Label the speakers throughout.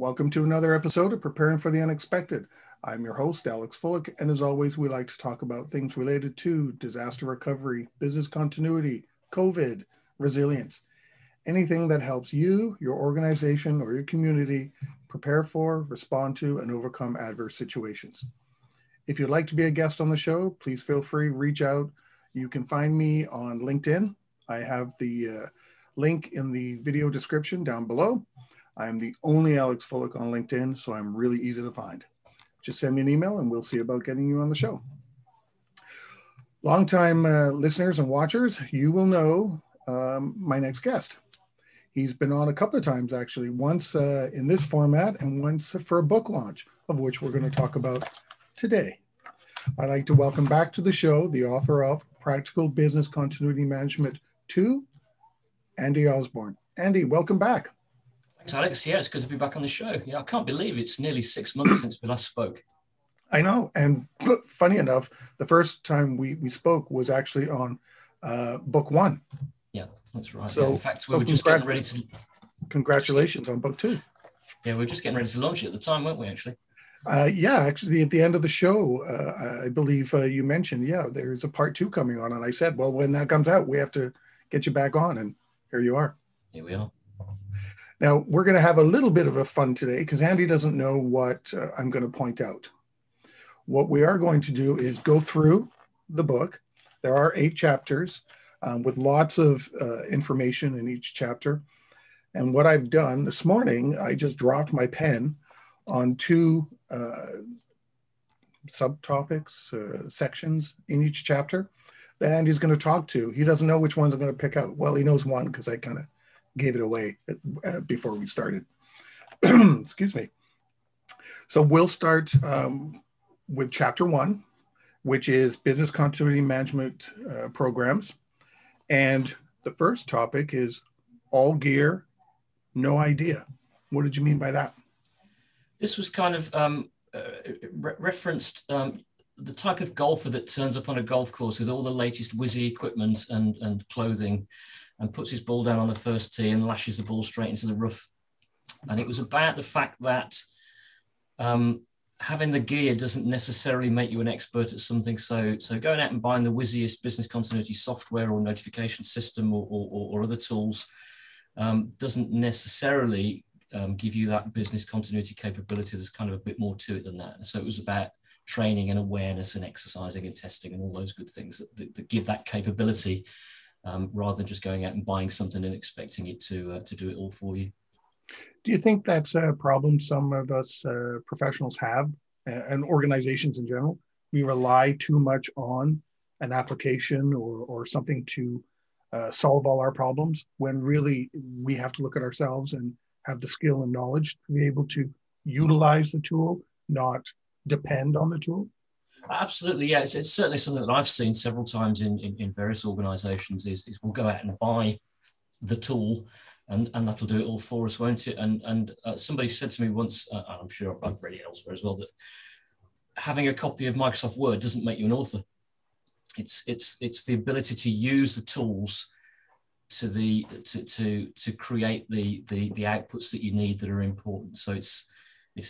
Speaker 1: Welcome to another episode of Preparing for the Unexpected. I'm your host, Alex Fullick, and as always, we like to talk about things related to disaster recovery, business continuity, COVID, resilience, anything that helps you, your organization, or your community prepare for, respond to, and overcome adverse situations. If you'd like to be a guest on the show, please feel free, reach out. You can find me on LinkedIn. I have the link in the video description down below. I'm the only Alex Fullick on LinkedIn, so I'm really easy to find. Just send me an email and we'll see about getting you on the show. Longtime listeners and watchers, you will know my next guest. He's been on a couple of times, actually, once in this format and once for a book launch, of which we're going to talk about today. I'd like to welcome back to the show the author of Practical Business Continuity Management 2, Andy Osborne. Andy, welcome back.
Speaker 2: Thanks, Alex. Yeah, it's good to be back on the show. Yeah, I can't believe it's nearly 6 months since we last spoke.
Speaker 1: I know. And funny enough, the first time we spoke was actually on book one.
Speaker 2: Yeah, that's right.
Speaker 1: So,
Speaker 2: in fact, we were just getting ready to...
Speaker 1: Congratulations on book two.
Speaker 2: Yeah, we were just getting ready to launch it at the time, weren't we, actually?
Speaker 1: Yeah, actually, at the end of the show, I believe you mentioned, there's a part two coming on. And I said, well, when that comes out, we have to get you back on. And here you are.
Speaker 2: Here we are.
Speaker 1: Now, we're going to have a little bit of a fun today because Andy doesn't know what I'm going to point out. What we are going to do is go through the book. There are 8 chapters with lots of information in each chapter. And what I've done this morning, I just dropped my pen on 2 subtopics, sections in each chapter that Andy's going to talk to. He doesn't know which ones I'm going to pick out. Well, he knows one because I kind of gave it away before we started. Excuse me. So we'll start with chapter 1, which is business continuity management programs. And the first topic is all gear, no idea. What did you mean by that?
Speaker 2: This was kind of referenced the type of golfer that turns up on a golf course with all the latest whizzy equipment and clothing and puts his ball down on the first tee and lashes the ball straight into the rough. And it was about the fact that having the gear doesn't necessarily make you an expert at something. So going out and buying the whizziest business continuity software or notification system or other tools doesn't necessarily give you that business continuity capability. There's kind of a bit more to it than that. And so it was about training and awareness and exercising and testing and all those good things that give that capability rather than just going out and buying something and expecting it to do it all for you.
Speaker 1: Do you think that's a problem some of us professionals have and organizations in general? We rely too much on an application or something to solve all our problems when really we have to look at ourselves and have the skill and knowledge to be able to utilize the tool, not depend on the tool?
Speaker 2: Absolutely, yeah. It's certainly something that I've seen several times in various organizations is we'll go out and buy the tool and that'll do it all for us, won't it? And somebody said to me once, I'm sure I've read it elsewhere as well, that having a copy of Microsoft Word doesn't make you an author. It's the ability to use the tools to create the outputs that you need that are important. So it's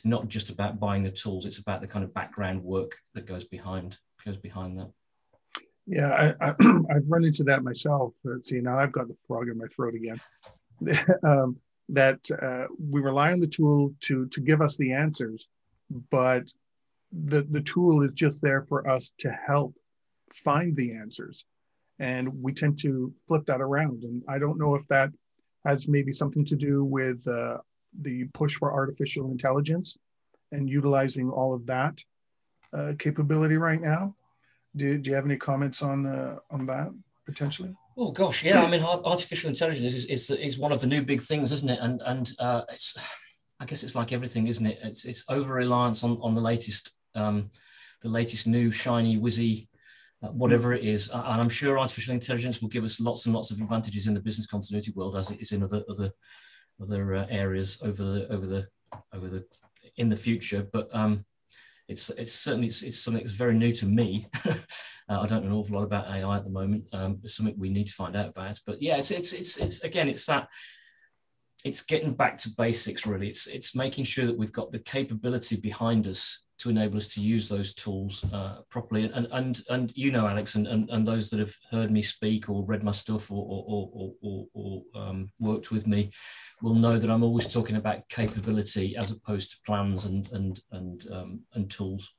Speaker 2: not just about buying the tools, it's about the kind of background work that goes behind that.
Speaker 1: Yeah, I've run into that myself. See, now I've got the frog in my throat again. That we rely on the tool to give us the answers, but the tool is just there for us to help find the answers. And we tend to flip that around. And I don't know if that has maybe something to do with the push for artificial intelligence and utilizing all of that capability right now. Do you have any comments on that potentially?
Speaker 2: Oh gosh, yeah. I mean, artificial intelligence is one of the new big things, isn't it? And it's, I guess it's like everything, isn't it? It's over reliance on the latest new shiny whizzy whatever it is. And I'm sure artificial intelligence will give us lots and lots of advantages in the business continuity world, as it is in other areas in the future. But it's certainly something that's very new to me. I don't know an awful lot about AI at the moment. It's something we need to find out about. But yeah, it's again, it's that it's getting back to basics, really. It's making sure that we've got the capability behind us to enable us to use those tools properly. And you know, Alex, and those that have heard me speak or read my stuff or worked with me will know that I'm always talking about capability as opposed to plans and tools.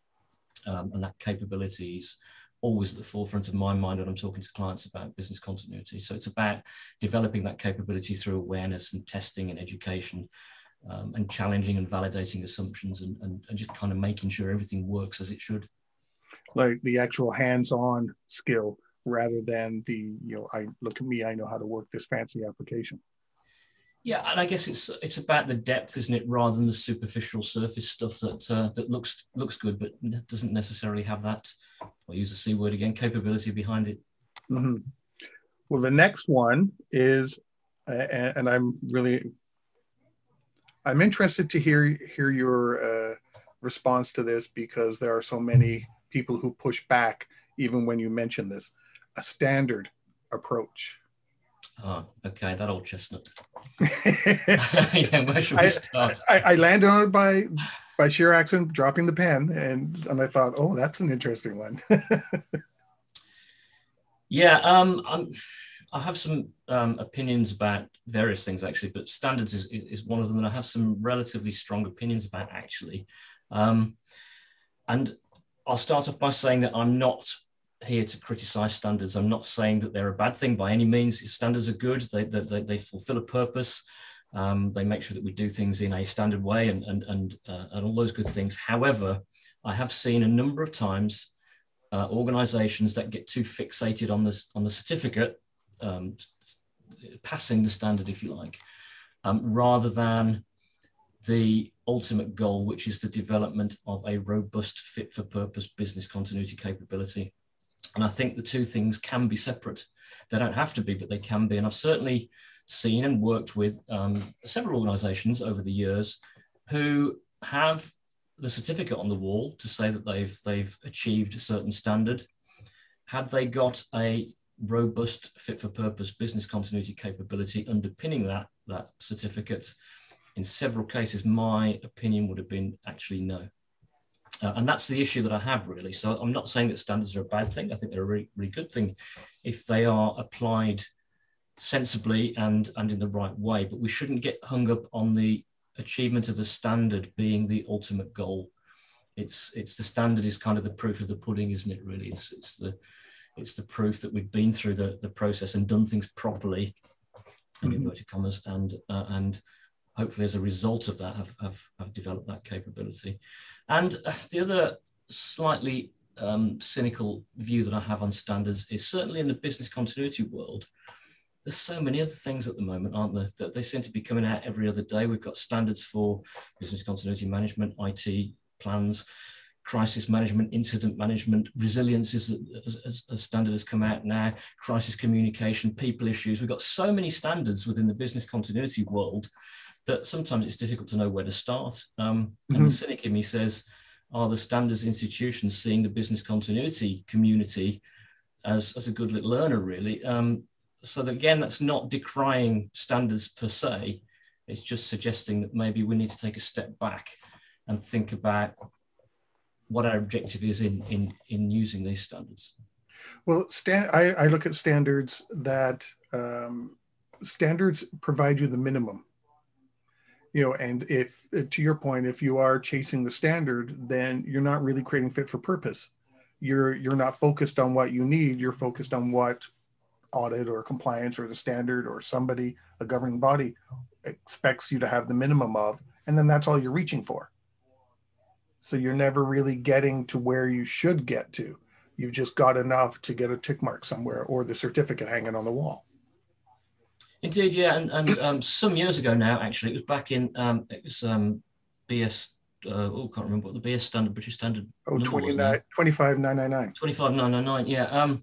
Speaker 2: And that capability is always at the forefront of my mind when I'm talking to clients about business continuity. So it's about developing that capability through awareness and testing and education, and challenging and validating assumptions, and just kind of making sure everything works as it should.
Speaker 1: Like the actual hands-on skill rather than the, I look at me, I know how to work this fancy application.
Speaker 2: Yeah, and I guess it's about the depth, isn't it, rather than the superficial surface stuff that looks good, but doesn't necessarily have that, I'll use the C word again, capability behind it.
Speaker 1: Mm-hmm. Well, the next one is, and I'm interested to hear your response to this, because there are so many people who push back even when you mention this, a standard approach.
Speaker 2: Oh, okay, that old chestnut. Yeah, where should we start?
Speaker 1: I landed on it by sheer accident, dropping the pen, and I thought, oh, that's an interesting one.
Speaker 2: Yeah, I have some opinions about various things, actually, but standards is one of them that I have some relatively strong opinions about, actually. And I'll start off by saying that I'm not here to criticize standards. I'm not saying that they're a bad thing by any means. Standards are good. They fulfill a purpose. They make sure that we do things in a standard way and all those good things. However, I have seen a number of times organizations that get too fixated on the certificate, passing the standard, if you like, rather than the ultimate goal, which is the development of a robust, fit-for-purpose business continuity capability. And I think the two things can be separate. They don't have to be, but they can be. And I've certainly seen and worked with several organizations over the years who have the certificate on the wall to say that they've achieved a certain standard. Had they got a robust, fit-for-purpose business continuity capability underpinning that certificate, in several cases, my opinion would have been actually no. And that's the issue that I have, really. So I'm not saying that standards are a bad thing. I think they're a really, really good thing if they are applied sensibly and in the right way. But we shouldn't get hung up on the achievement of the standard being the ultimate goal. It's the standard is kind of the proof of the pudding, isn't it, really? It's the proof that we've been through the process and done things properly, in inverted commas, and hopefully as a result of that have developed that capability. And the other slightly cynical view that I have on standards is certainly in the business continuity world, there's so many other things at the moment, aren't there, that they seem to be coming out every other day. We've got standards for business continuity management, IT plans, crisis management, incident management, resilience is a standard has come out now, crisis communication, people issues. We've got so many standards within the business continuity world that sometimes it's difficult to know where to start. And the cynic in me says, are the standards institutions seeing the business continuity community as a good little learner, really? So that, again, that's not decrying standards per se. It's just suggesting that maybe we need to take a step back and think about what our objective is in using these standards.
Speaker 1: Well, I look at standards that standards provide you the minimum. And if, to your point, if you are chasing the standard, then you're not really creating fit for purpose. You're not focused on what you need. You're focused on what audit or compliance or the standard or somebody, a governing body, expects you to have the minimum of, and then that's all you're reaching for. So you're never really getting to where you should get to. You've just got enough to get a tick mark somewhere or the certificate hanging on the wall.
Speaker 2: Indeed, yeah, and some years ago now, actually, it was back in BS. Can't remember what the BS standard, British standard.
Speaker 1: Oh, 25999.
Speaker 2: 25999, yeah.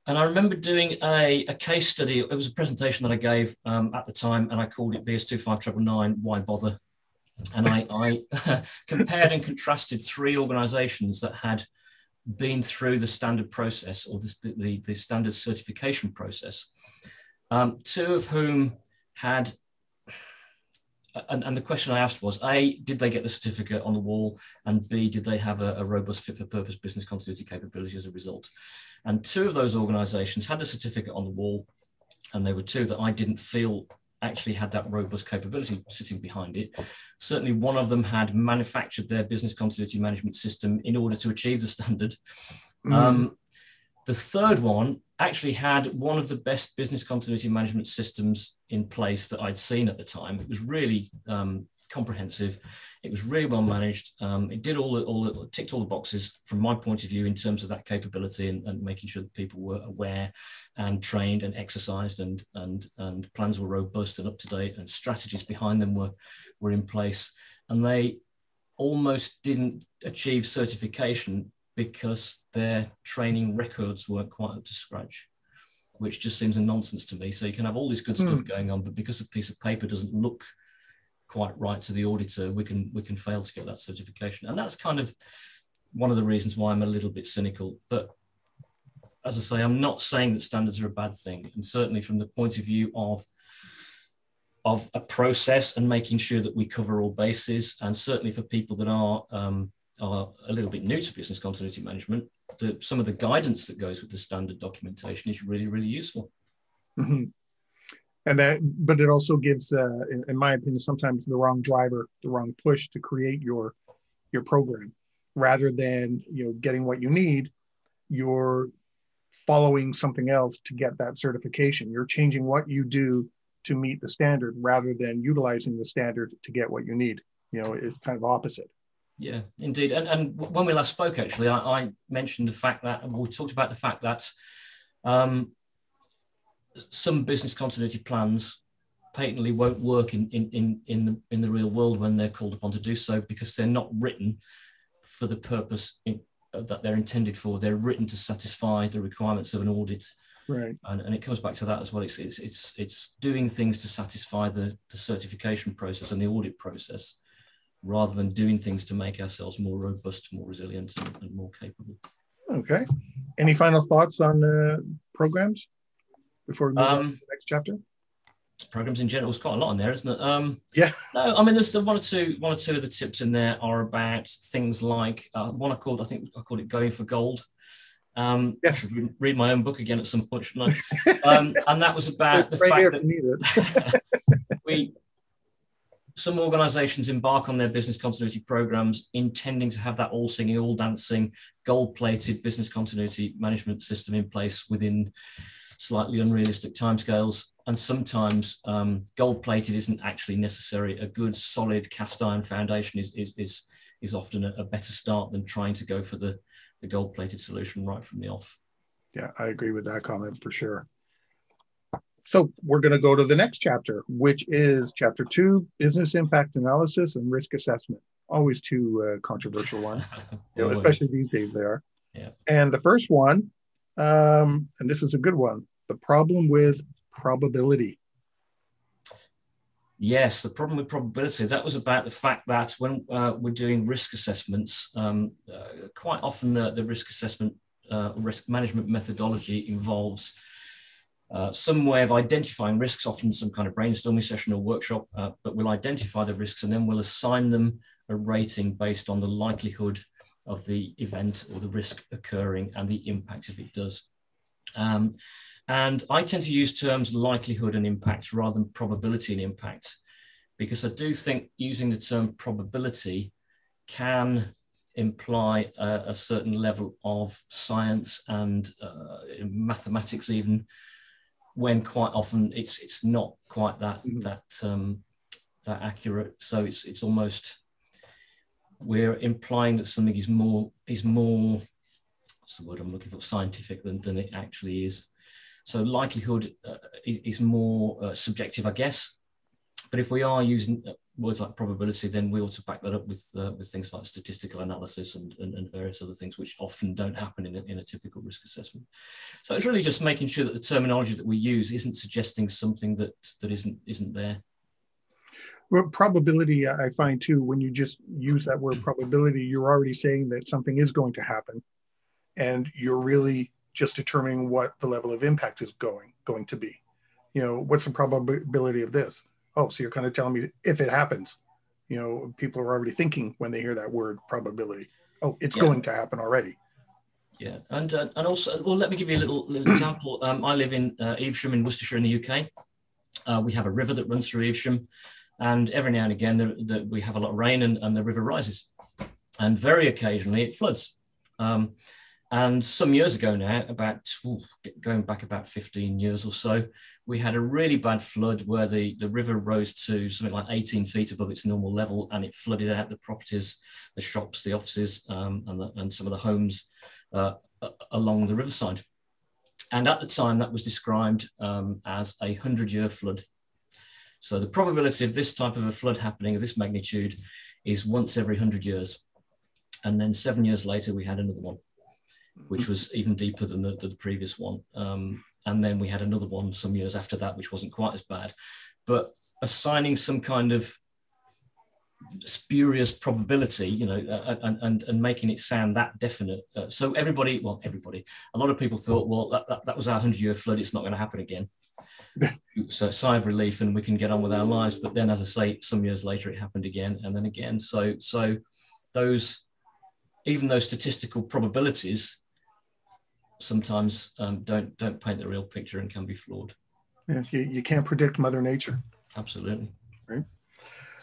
Speaker 2: And I remember doing a case study. It was a presentation that I gave at the time, and I called it BS 25999. Why bother? And I compared and contrasted three organisations that had been through the standard process or the standard certification process. Two of whom had and the question I asked was, A, did they get the certificate on the wall? And B, did they have a robust fit for purpose business continuity capability as a result? And 2 of those organizations had the certificate on the wall, and there were 2 that I didn't feel actually had that robust capability sitting behind it. Certainly one of them had manufactured their business continuity management system in order to achieve the standard. The third one actually had one of the best business continuity management systems in place that I'd seen at the time. It was really comprehensive. It was really well managed. It did ticked all the boxes from my point of view in terms of that capability and making sure that people were aware and trained and exercised, and plans were robust and up to date, and strategies behind them were in place. And they almost didn't achieve certification because their training records weren't quite up to scratch, which just seems a nonsense to me. So you can have all this good stuff going on, but because a piece of paper doesn't look quite right to the auditor, we can fail to get that certification. And that's kind of one of the reasons why I'm a little bit cynical. But as I say, I'm not saying that standards are a bad thing. And certainly from the point of view of a process and making sure that we cover all bases, and certainly for people that are a little bit new to business continuity management, some of the guidance that goes with the standard documentation is really, really useful.
Speaker 1: Mm-hmm. But it also gives, in my opinion, sometimes the wrong driver, the wrong push to create your program. Rather than getting what you need, you're following something else to get that certification. You're changing what you do to meet the standard rather than utilizing the standard to get what you need. It's kind of opposite.
Speaker 2: Yeah, indeed. And when we last spoke, actually, I mentioned the fact that, we talked about the fact that some business continuity plans patently won't work in the real world when they're called upon to do so, because they're not written for the purpose that they're intended for. They're written to satisfy the requirements of an audit.
Speaker 1: Right.
Speaker 2: And it comes back to that as well. It's doing things to satisfy the certification process and the audit process, rather than doing things to make ourselves more robust, more resilient, and more capable.
Speaker 1: Okay. Any final thoughts on programs before we move on to the next chapter?
Speaker 2: Programs in general is quite a lot in there, isn't it?
Speaker 1: Yeah.
Speaker 2: No, I mean, there's one or two of the tips in there are about things like one I called it going for gold. Yes. I should read my own book again at some point, shouldn't I? And that was about the fact that some organizations embark on their business continuity programs intending to have that all singing, all dancing, gold-plated business continuity management system in place within slightly unrealistic timescales. And sometimes gold-plated isn't actually necessary. A good, solid cast iron foundation is often a better start than trying to go for the gold-plated solution right from the off.
Speaker 1: Yeah, I agree with that comment for sure. So we're going to go to the next chapter, which is chapter 2, business impact analysis and risk assessment. Always two controversial ones, especially these days they are.
Speaker 2: Yeah.
Speaker 1: And the first one, and this is a good one, the problem with probability.
Speaker 2: Yes, the problem with probability, that was about the fact that when we're doing risk assessments, quite often the risk assessment, risk management methodology involves some way of identifying risks, often some kind of brainstorming session or workshop, but we'll identify the risks and then we'll assign them a rating based on the likelihood of the event or the risk occurring and the impact if it does. And I tend to use terms likelihood and impact rather than probability and impact, because I do think using the term probability can imply a certain level of science and mathematics even, when quite often it's not quite that accurate. So it's almost, we're implying that something is more what's the word I'm looking for, scientific than it actually is. So likelihood is more subjective, I guess. But if we are using words like probability, then we ought to back that up with things like statistical analysis and various other things, which often don't happen in a typical risk assessment. So it's really just making sure that the terminology that we use isn't suggesting something that isn't there.
Speaker 1: Well, probability, I find too, when you just use that word probability, you're already saying that something is going to happen, and you're really just determining what the level of impact is going to be. What's the probability of this? Oh, so you're kind of telling me if it happens, people are already thinking when they hear that word probability. Oh, it's going to happen already.
Speaker 2: Yeah, and also, well, let me give you a little example. I live in Evesham in Worcestershire in the UK. We have a river that runs through Evesham, and every now and again we have a lot of rain and the river rises, and very occasionally it floods. And some years ago now, going back about 15 years or so, we had a really bad flood where the river rose to something like 18 feet above its normal level, and it flooded out the properties, the shops, the offices, and some of the homes along the riverside. And at the time, that was described as a 100-year flood. So the probability of this type of a flood happening of this magnitude is once every 100 years. And then 7 years later, we had another one, which was even deeper than the previous one. And then we had another one some years after that, which wasn't quite as bad. But assigning some kind of spurious probability, and making it sound that definite. So a lot of people thought, well, that was our 100-year flood. It's not going to happen again. So sigh of relief, and we can get on with our lives. But then, as I say, some years later, it happened again and then again. So even those statistical probabilities sometimes don't paint the real picture and can be flawed.
Speaker 1: Yeah, you can't predict Mother Nature.
Speaker 2: Absolutely.
Speaker 1: Right.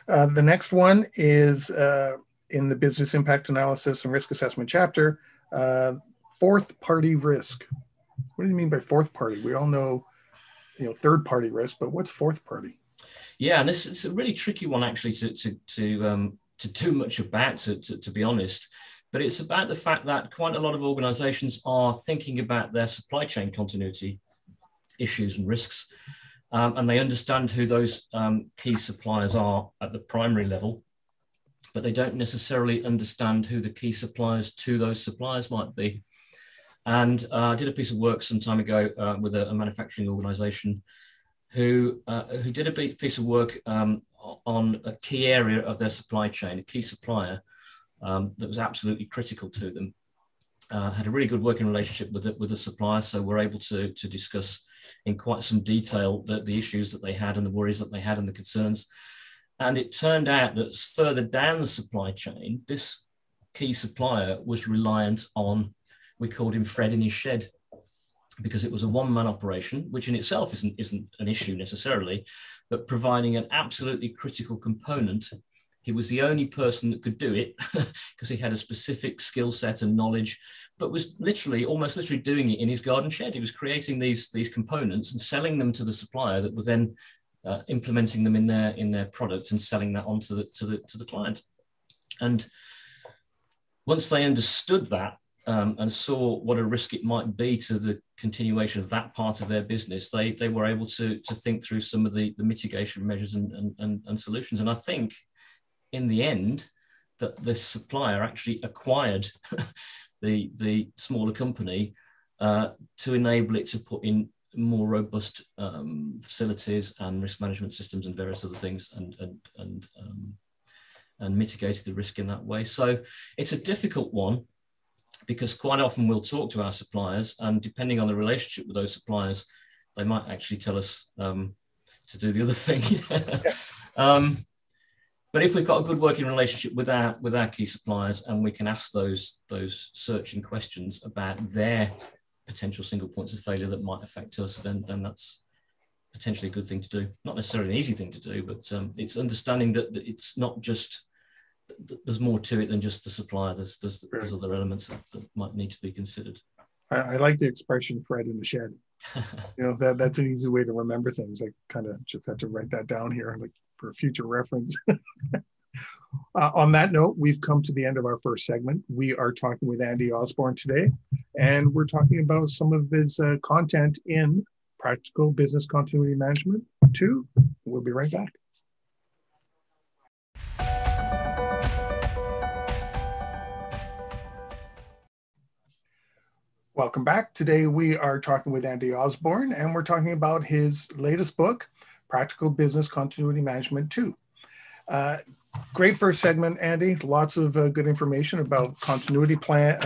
Speaker 1: The next one is in the business impact analysis and risk assessment chapter, fourth party risk. What do you mean by fourth party? We all know, third party risk, but what's fourth party?
Speaker 2: Yeah, and this is a really tricky one actually to do much about, to be honest. But it's about the fact that quite a lot of organizations are thinking about their supply chain continuity issues and risks. And they understand who those key suppliers are at the primary level, but they don't necessarily understand who the key suppliers to those suppliers might be. And I did a piece of work some time ago with a manufacturing organization who did a piece of work on a key area of their supply chain, a key supplier that was absolutely critical to them. Had a really good working relationship with the supplier, so we're able to discuss in quite some detail the issues that they had and the worries that they had and the concerns. And it turned out that further down the supply chain, this key supplier was reliant on, we called him Fred in his shed, because it was a one-man operation, which in itself isn't an issue necessarily, but providing an absolutely critical component. He was the only person that could do it because he had a specific skill set and knowledge, but was almost literally doing it in his garden shed. He was creating these components and selling them to the supplier that was then implementing them in their product and selling that on to the client. And once they understood that and saw what a risk it might be to the continuation of that part of their business, they were able to think through some of the mitigation measures and solutions. And I think in the end, that the supplier actually acquired the smaller company to enable it to put in more robust facilities and risk management systems and various other things, and mitigated the risk in that way. So it's a difficult one, because quite often we'll talk to our suppliers, and depending on the relationship with those suppliers, they might actually tell us to do the other thing. But if we've got a good working relationship with our key suppliers, and we can ask those searching questions about their potential single points of failure that might affect us, then that's potentially a good thing to do. Not necessarily an easy thing to do, but it's understanding that it's not just, there's more to it than just the supplier. There's other elements that might need to be considered.
Speaker 1: I like the expression Fred in the shed. That's an easy way to remember things. I kind of just had to write that down here, like for future reference. On that note, we've come to the end of our first segment. We are talking with Andy Osborne today, and we're talking about some of his content in Practical Business Continuity Management 2. We'll be right back. Welcome back. Today we are talking with Andy Osborne, and we're talking about his latest book, Practical Business Continuity Management 2. Great first segment, Andy. Lots of good information about continuity programs,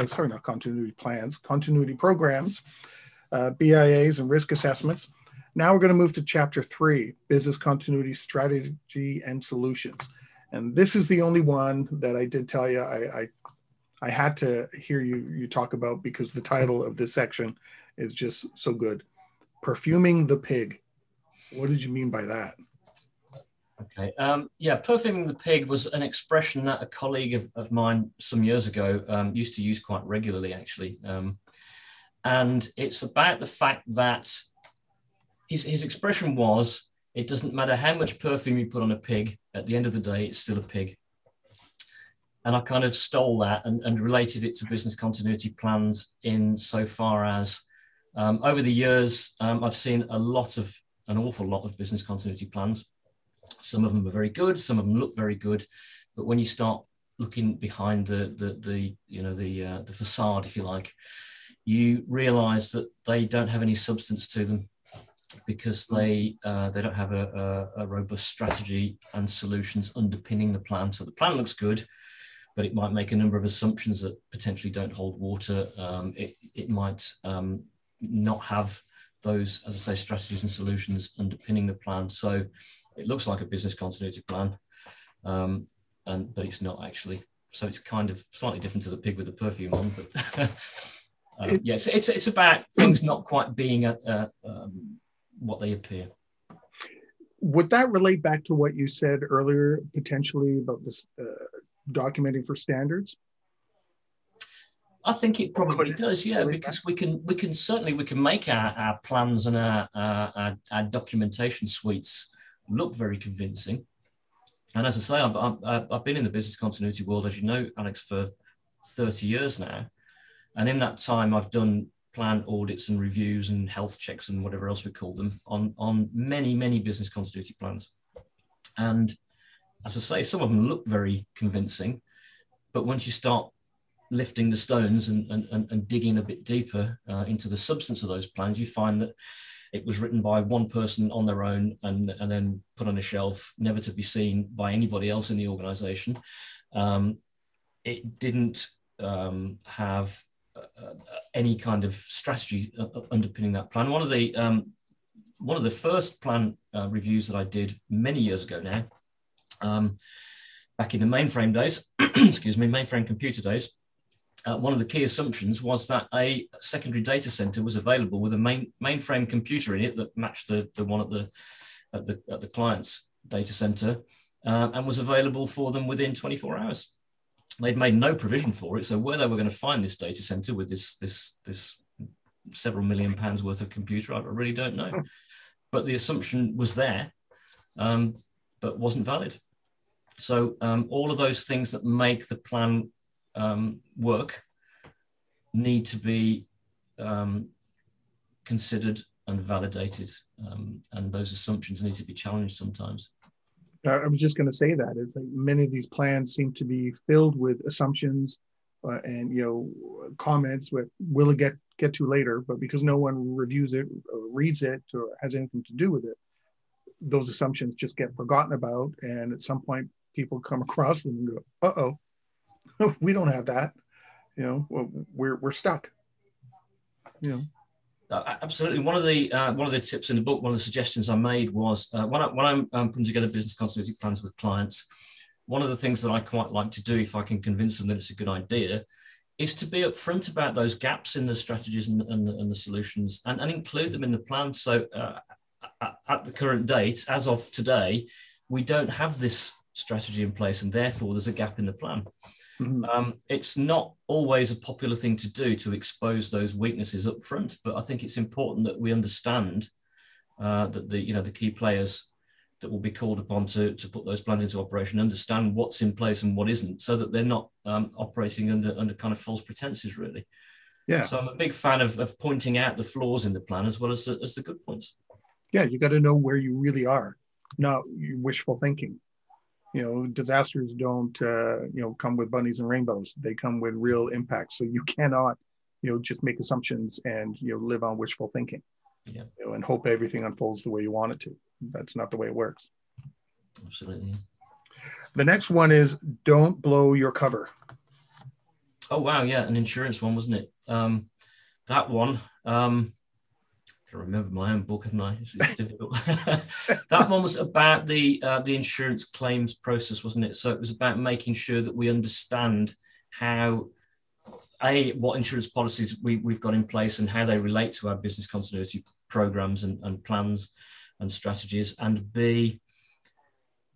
Speaker 1: BIAs and risk assessments. Now we're going to move to chapter 3, business continuity strategy and solutions. And this is the only one that I did tell you I had to hear you talk about, because the title of this section is just so good. Perfuming the Pig. What did you mean by that?
Speaker 2: Okay. Yeah, perfuming the pig was an expression that a colleague of mine some years ago used to use quite regularly, actually. And it's about the fact that his expression was, it doesn't matter how much perfume you put on a pig, at the end of the day, it's still a pig. And I kind of stole that and related it to business continuity plans in so far as over the years, I've seen an awful lot of business continuity plans. Some of them are very good, some of them look very good, but when you start looking behind the facade, if you like, you realize that they don't have any substance to them, because they don't have a robust strategy and solutions underpinning the plan. So the plan looks good, but it might make a number of assumptions that potentially don't hold water. It might not have those, as I say, strategies and solutions underpinning the plan. So it looks like a business continuity plan, but it's not actually. So it's kind of slightly different to the pig with the perfume on. But yeah, it's about things not quite being what they appear.
Speaker 1: Would that relate back to what you said earlier, potentially about this documenting for standards?
Speaker 2: I think it probably does, yeah, because we can certainly make our plans and our documentation suites look very convincing. And as I say, I've been in the business continuity world, as you know, Alex, for 30 years now. And in that time, I've done plan audits and reviews and health checks and whatever else we call them on many, many business continuity plans. And as I say, some of them look very convincing, but once you start lifting the stones and digging a bit deeper into the substance of those plans, you find that it was written by one person on their own and then put on a shelf, never to be seen by anybody else in the organization. It didn't have any kind of strategy underpinning that plan. One of the first plan reviews that I did many years ago now, back in the mainframe days, excuse me, mainframe computer days, one of the key assumptions was that a secondary data center was available with a mainframe computer in it that matched the one at the client's data center, and was available for them within 24 hours. They'd made no provision for it, so where they were going to find this data center with this several £1 million worth of computer, I really don't know. But the assumption was there, but wasn't valid. So all of those things that make the plan work need to be considered and validated, and those assumptions need to be challenged sometimes.
Speaker 1: I was just going to say that it's like many of these plans seem to be filled with assumptions and comments with will it get to later, but because no one reviews it or reads it or has anything to do with it, those assumptions just get forgotten about, and at some point people come across them and go, uh-oh, we don't have that, we're stuck.
Speaker 2: Absolutely. One of the tips in the book, one of the suggestions I made was when I'm putting together business continuity plans with clients, one of the things that I quite like to do, if I can convince them that it's a good idea, is to be upfront about those gaps in the strategies and the solutions, and include them in the plan. So at the current date, as of today, we don't have this strategy in place, and therefore there's a gap in the plan. Mm-hmm. It's not always a popular thing to do, to expose those weaknesses up front, but I think it's important that we understand that the key players that will be called upon to put those plans into operation understand what's in place and what isn't, so that they're not operating under kind of false pretenses, really. Yeah. So I'm a big fan of pointing out the flaws in the plan as well as the good points.
Speaker 1: Yeah, you got to know where you really are, not wishful thinking. Disasters don't, come with bunnies and rainbows. They come with real impacts. So you cannot, just make assumptions and, live on wishful thinking, and hope everything unfolds the way you want it to. That's not the way it works.
Speaker 2: Absolutely.
Speaker 1: The next one is don't blow your cover.
Speaker 2: Oh, wow. Yeah. An insurance one, wasn't it? That one, can remember my own book, haven't I? It's difficult. That one was about the insurance claims process, wasn't it? So it was about making sure that we understand how, what insurance policies we've got in place and how they relate to our business continuity programs and plans and strategies, and B,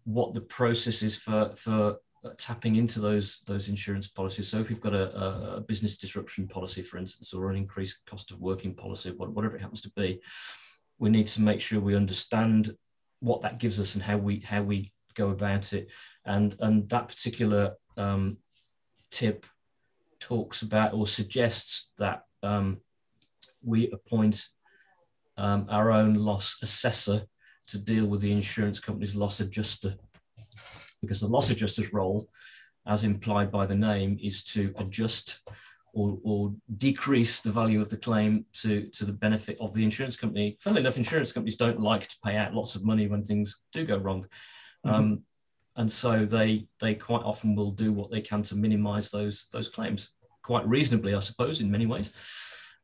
Speaker 2: what the process is for tapping into those insurance policies. So if we've got a business disruption policy, for instance, or an increased cost of working policy, whatever it happens to be, we need to make sure we understand what that gives us and how we go about it. And that particular tip talks about or suggests that we appoint our own loss assessor to deal with the insurance company's loss adjuster, because the loss adjuster's role, as implied by the name, is to adjust or decrease the value of the claim to the benefit of the insurance company. Funnily enough, insurance companies don't like to pay out lots of money when things do go wrong. Mm-hmm. And so they quite often will do what they can to minimize those claims, quite reasonably, I suppose, in many ways.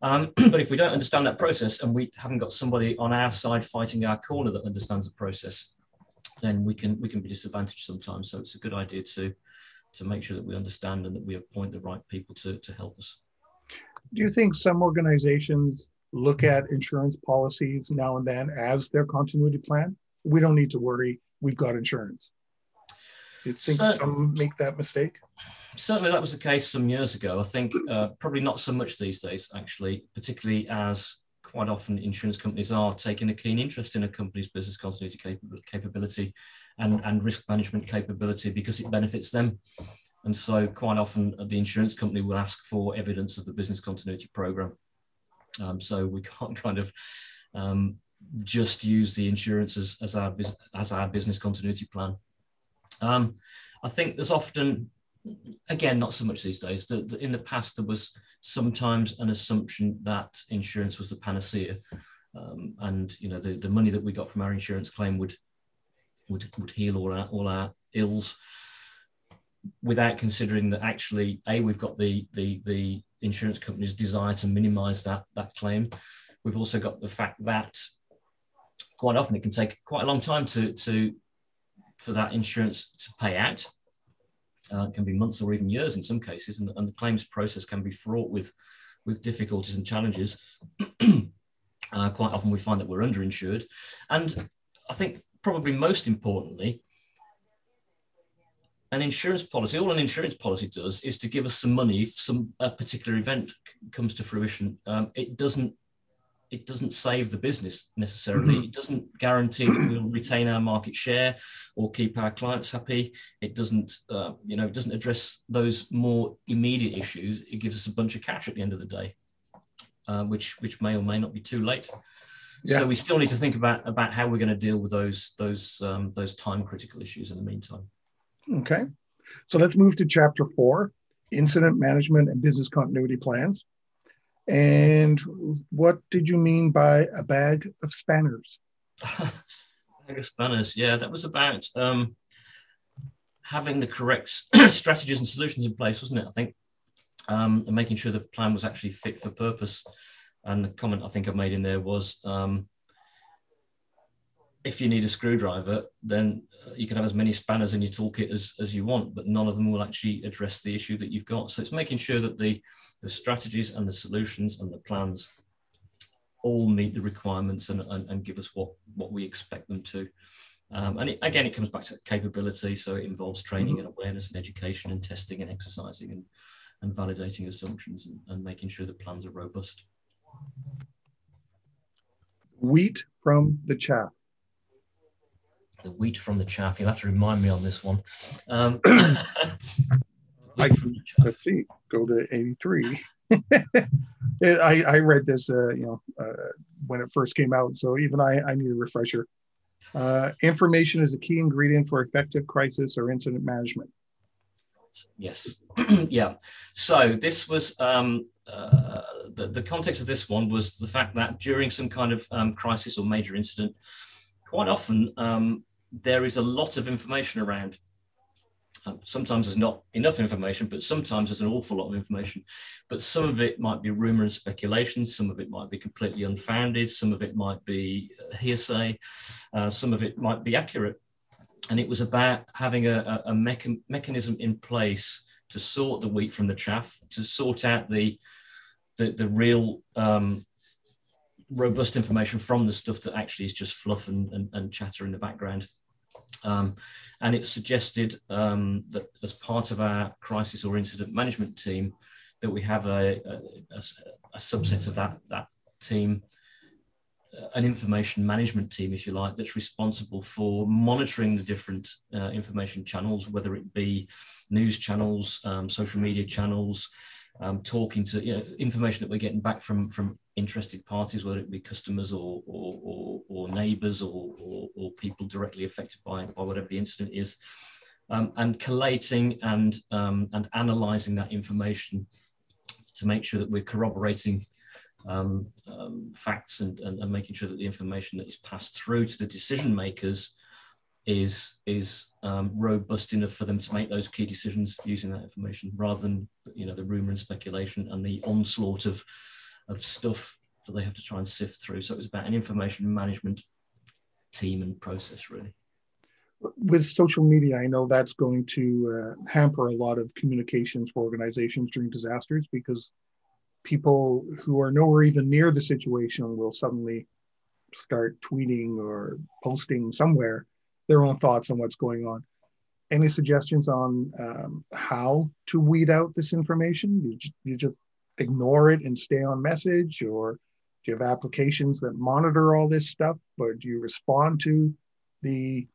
Speaker 2: But if we don't understand that process and we haven't got somebody on our side fighting our corner that understands the process, then we can be disadvantaged sometimes. So it's a good idea to make sure that we understand and that we appoint the right people to help us.
Speaker 1: Do you think some organizations look at insurance policies now and then as their continuity plan? We don't need to worry, we've got insurance. Do you think some make that mistake?
Speaker 2: Certainly that was the case some years ago. I think probably not so much these days, actually, particularly as quite often insurance companies are taking a keen interest in a company's business continuity capability and risk management capability because it benefits them. And so quite often the insurance company will ask for evidence of the business continuity program. So we can't kind of just use the insurance as our business continuity plan. I think there's often, again, not so much these days, in the past there was sometimes an assumption that insurance was the panacea, and the money that we got from our insurance claim would heal all our ills, without considering that actually we've got the insurance company's desire to minimize that claim. We've also got the fact that quite often it can take quite a long time for that insurance to pay out. It can be months or even years in some cases, and the claims process can be fraught with difficulties and challenges. Quite often we find that we're underinsured. And I think probably most importantly, all an insurance policy does is to give us some money if a particular event comes to fruition. It doesn't save the business necessarily. Mm-hmm. It doesn't guarantee that we'll retain our market share or keep our clients happy. It doesn't, it doesn't address those more immediate issues. It gives us a bunch of cash at the end of the day, which may or may not be too late. Yeah. So we still need to think about how we're going to deal with those time critical issues in the meantime.
Speaker 1: Okay, so let's move to Chapter 4, Incident Management and Business Continuity Plans. And what did you mean by a bag of spanners?
Speaker 2: Bag of spanners, yeah. That was about having the correct strategies and solutions in place, wasn't it? I think, and making sure the plan was actually fit for purpose. And the comment I think I made in there was, if you need a screwdriver, then you can have as many spanners in your toolkit as you want, but none of them will actually address the issue that you've got. So it's making sure that the strategies and the solutions and the plans all meet the requirements and give us what we expect them to. And it comes back to capability. So it involves training and awareness and education and testing and exercising and validating assumptions and making sure the plans are robust.
Speaker 1: Wheat from the chaff.
Speaker 2: The wheat from the chaff. You'll have to remind me on this one.
Speaker 1: Let's see. Go to 83. I read this, when it first came out. So even I need a refresher. Information is a key ingredient for effective crisis or incident management.
Speaker 2: Yes. Yeah. So this was the context of this one was the fact that during some kind of crisis or major incident, quite often there is a lot of information around. sometimes there's not enough information, but sometimes there's an awful lot of information. But some of it might be rumor and speculation. Some of it might be completely unfounded. Some of it might be hearsay. Some of it might be accurate. And it was about having a mechanism in place to sort the wheat from the chaff, to sort out the real robust information from the stuff that actually is just fluff and chatter in the background. And it suggested that as part of our crisis or incident management team, that we have a subset of that team, an information management team, if you like, that's responsible for monitoring the different information channels, whether it be news channels, social media channels, talking to information that we're getting back from interested parties, whether it be customers or neighbours or people directly affected by whatever the incident is, and collating and analysing that information to make sure that we're corroborating facts and making sure that the information that is passed through to the decision makers is robust enough for them to make those key decisions using that information, rather than the rumor and speculation and the onslaught of stuff that they have to try and sift through. So it was about an information management team and process, really.
Speaker 1: With social media, I know that's going to hamper a lot of communications for organizations during disasters, because people who are nowhere even near the situation will suddenly start tweeting or posting somewhere their own thoughts on what's going on. Any suggestions on how to weed out this information? You just ignore it and stay on message, or do you have applications that monitor all this stuff, or do you respond to the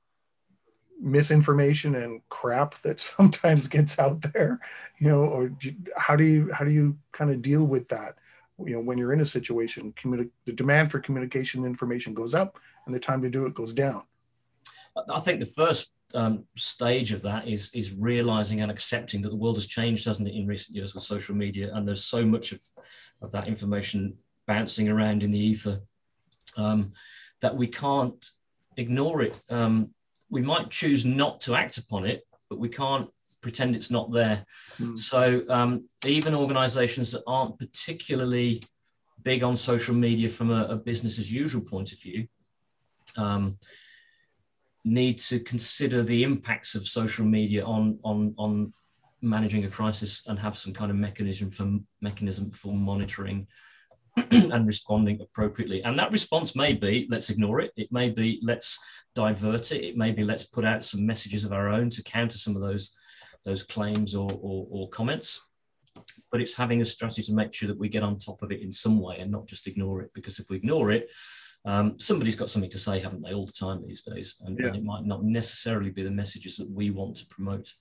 Speaker 1: misinformation and crap that sometimes gets out there, or how do you kind of deal with that? When you're in a situation, the demand for communication information goes up and the time to do it goes down.
Speaker 2: I think the first stage of that is realizing and accepting that the world has changed, hasn't it, in recent years with social media, and there's so much of that information bouncing around in the ether that we can't ignore it. We might choose not to act upon it, but we can't pretend it's not there. So even organizations that aren't particularly big on social media from a business as usual point of view need to consider the impacts of social media on managing a crisis, and have some kind of mechanism for monitoring and responding appropriately. And that response may be, let's ignore it. It may be, let's divert it. It may be, let's put out some messages of our own to counter some of those claims or comments. But it's having a strategy to make sure that we get on top of it in some way and not just ignore it. Because if we ignore it, somebody's got something to say, haven't they, all the time these days? And it might not necessarily be the messages that we want to promote.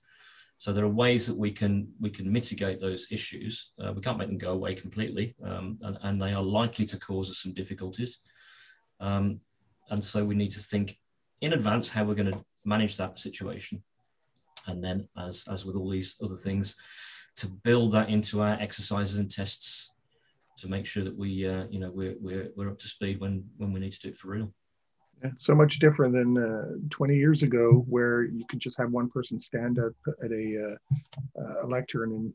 Speaker 2: So there are ways that we can mitigate those issues. We can't make them go away completely, and they are likely to cause us some difficulties. And so we need to think in advance how we're going to manage that situation. And then, as with all these other things, to build that into our exercises and tests to make sure that we're up to speed when we need to do it for real.
Speaker 1: Yeah, so much different than 20 years ago, where you could just have one person stand at a lectern and